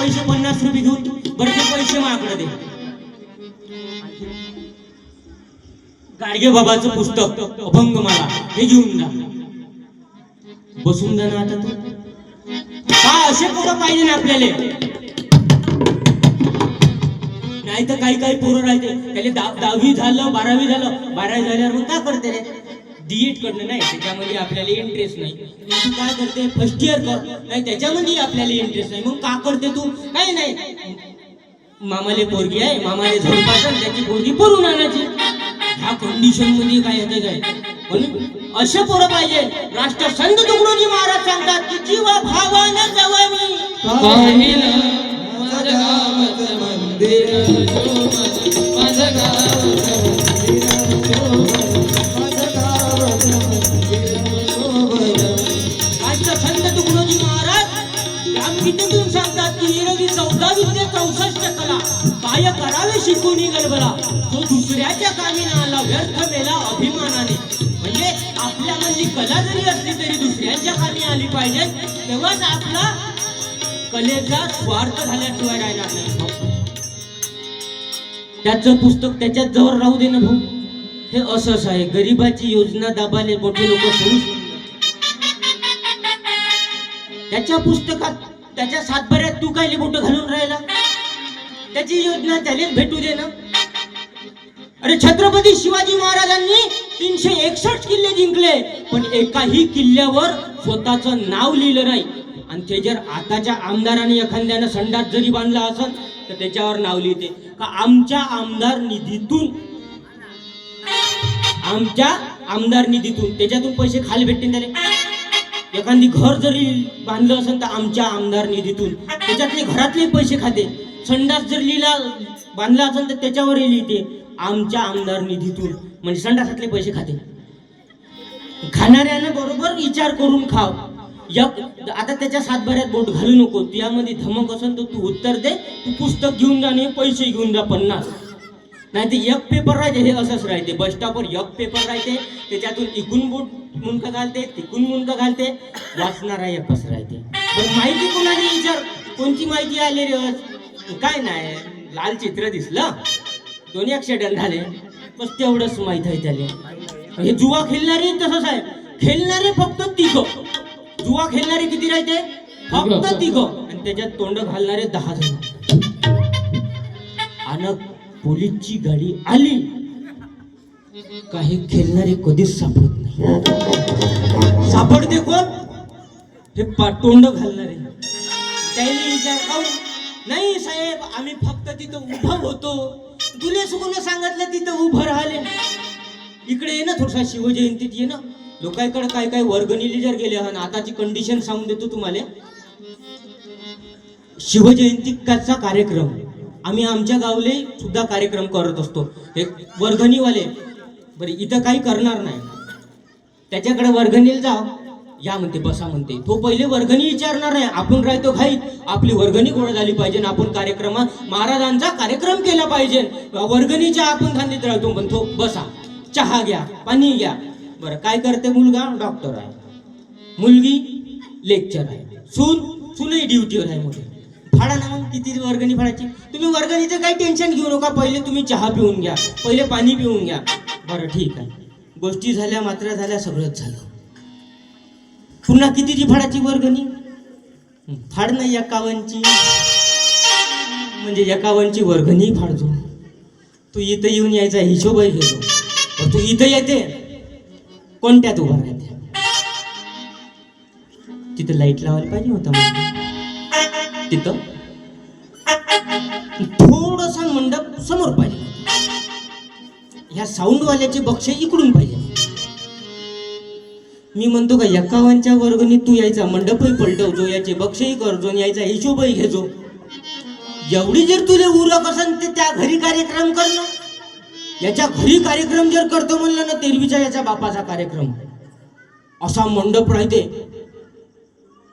पैसे 50 रुपये घेऊन. बरं ते पैसे मागणं दे. गाडगे बाबाचं पुस्तक अभंगमाला हे घेऊन जा. बसून जा ना आता तू. का असे पोरं पाहिजे ना आपल्याला. नाही तर काही काही पोरं राहते त्याला 10वी झालं 12वी झालं. 12वी झाल्यावर मग काय करते रे. डीएड करणं नाही त्याच्यामध्ये आपल्याला इंटरेस्ट नाही. तू काय करते फर्स्ट इयर कर. नाही त्याच्यामध्ये आपल्याला इंटरेस्ट नाही. मग का करते तू. काही नाही मामाले पोरगी आहे मामाले झोडपासन त्याची पोरगी पळून आणायची. ह्या कंडिशन मध्ये काय होते काय. म्हणून असे पोरं पाहिजे. राष्ट्रसंत तुकडोजी महाराज सांगतात की जीवा भावानं जवानी पाहिलं माझं गावाचं मंदिर माझं गावाचं राष्ट्रसंत तुकडोजी महाराज रामगीतेतून सांगतात की निरवी 14 ते 64 कला काय करावे शिकून गलबला. तो दुसऱ्याच्या कामी न आला व्यर्थ मेला अभिमानाने. म्हणजे आपल्यामधली कला जरी असली तरी दुसऱ्यांच्या कामी आली पाहिजे. तेव्हाच आपला कलेचा स्वार्थ झाल्याशिवाय राहिला नाही. त्याचं पुस्तक त्याच्यात जवळ राहू दे ना भाऊ. हे असंच आहे. गरिबाची योजना दाबाले मोठे लोक सुरू. त्याच्या पुस्तकात त्याच्या सातबाऱ्यात तू काय बोट घालून राहिला. त्याची योजना त्यालाच भेटू दे ना. अरे छत्रपती शिवाजी महाराजांनी 361 किल्ले जिंकले पण एकाही किल्ल्यावर स्वतःचं नाव लिहिलं नाही. आणि ते जर आताच्या आमदाराने एखाद्यानं संडास जरी बांधला असेल तर त्याच्यावर नाव लिहिते का आमच्या आमदार निधीतून त्याच्यातून पैसे खाली भेटते त्याला. एखादी घर जरी बांधलं असेल तर आमच्या आमदार निधीतून त्याच्यातले घरातले पैसे खाते. संडास जर बांधला असेल तर त्याच्यावरही लिहिते आमच्या आमदार निधीतून. म्हणजे संडासातले पैसे खाते. खाणाऱ्यानं बरोबर विचार करून खाव. आता त्याच्या सातबाऱ्यात बोट घालू नको. त्यामध्ये धमक असेल तर तू उत्तर दे. तू पुस्तक घेऊन जा आणि पैसे घेऊन जा 50. नाही ते एक पेपर राहते. हे असंच राहते. बस स्टॉपवर एक पेपर राहते त्याच्यातून इकून बोट मुंडकं घालते तिकून मुंडकं घालते. वाचणारा एकच राहते. पण माहिती कोणाने विचार कोणती माहिती आली रे. काय नाही लाल चित्र दिसलं 2 ऍक्सिडेंट झाले बस तेवढंच माहित आहे त्याला. हे जुवा खेळणारे तसंच आहे. खेळणारे फक्त 3. जुवा खेळणारे किती राहते फक्त 3. आणि त्याच्यात तोंड घालणारे 10 जण. आणि पोलीसची गाडी आली काही खेळणारे कधीच सापडत नाही. सापडते कोण हे तोंड घालणारे. त्याला विचार खाऊ नाही साहेब आम्ही फक्त तिथं उभं होतो. तुले सुकून सांगितलं तिथं उभं राहिले. इकडे ये ना थोडसा शिवजयंतीत ये ना. लोकांकडे काय काय वर्गणीले जर गेले हा आताची कंडिशन सांगून देतो तुम्हाला. शिवजयंतीचा कार्यक्रम आम्ही आमच्या गावले सुद्धा कार्यक्रम करत असतो. हे वर्गणीवाले बरे इथं काही करणार नाही. त्याच्याकडे वर्गणीला जाव या म्हणते बसा म्हणते. तो पहिले वर्गणी विचारणार आहे. आपण राहतो घाईत आपली वर्गणी गोळा झाली पाहिजे. आपण कार्यक्रमात महाराजांचा कार्यक्रम केला पाहिजे. वर्गणीच्या आपण धांदीत राहतो म्हणतो बसा चहा घ्या पाणी घ्या. बरं काय करते. मुलगा डॉक्टर आहे मुलगी लेक्चर आहे. सूनही ड्युटीवर आहे. मोठे फाडा ना मग किती वर्गणी फाडायची. तुम्ही वर्गणीचं काही टेन्शन घेऊ नका. पहिले तुम्ही चहा पिऊन घ्या पहिले पाणी पिऊन घ्या. बरं ठीक आहे. गोष्टी झाल्या मात्र झाल्या सगळंच झालं. पुन्हा कितीची फाडाची वर्गणी. फाड नाही 51ची म्हणजे 51ची वर्गणी फाडतो. तू इथं येऊन यायचा हिशोबही घेतो. तू इथं येते कोणत्यात उभा राहते. तिथं लाईट लावायला पाहिजे होता. तिथं थोडसा मंडप समोर पाहिजे. ह्या साऊंडवाल्याचे बक्षे इकडून पाहिजे. मी म्हणतो का 51च्या वर्गणीत तू यायचा मंडपही पलटवतो याचे बक्षही करतो यायचा हिशोबही घेतो. एवढी जर तुला उरक असेल तर त्या घरी कार्यक्रम करणं. याच्या घरी कार्यक्रम जर करतो म्हणलं ना तेरवीच्या याच्या बापाचा कार्यक्रम असा मंडप राहते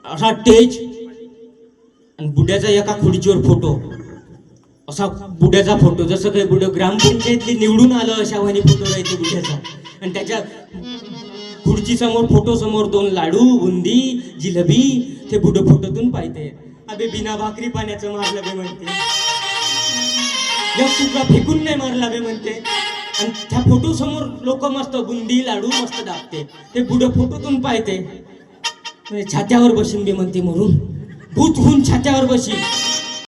असा स्टेज आणि बुड्याचा एका खुर्चीवर फोटो. असा बुड्याचा फोटो जसं काही बुड ग्रामपंचायतली निवडून आलं अशा वाणी फोटो राहते बुड्याचा. आणि त्याच्या खुर्ची समोर फोटो समोर 2 लाडू बुंदी जिलेबी ते बुड फोटोतून पाहते. अबे बिना भाकरी पाण्याचं मारलं बे म्हणते, एक तुकडा फेकून नाही मारला बे म्हणते. आणि त्या फोटो समोर लोक मस्त बुंदी लाडू मस्त दाबते, ते पुढे फोटोतून पाहते, छात्यावर बसीन बे म्हणते, म्हणून भूत होऊन छात्यावर बसीन.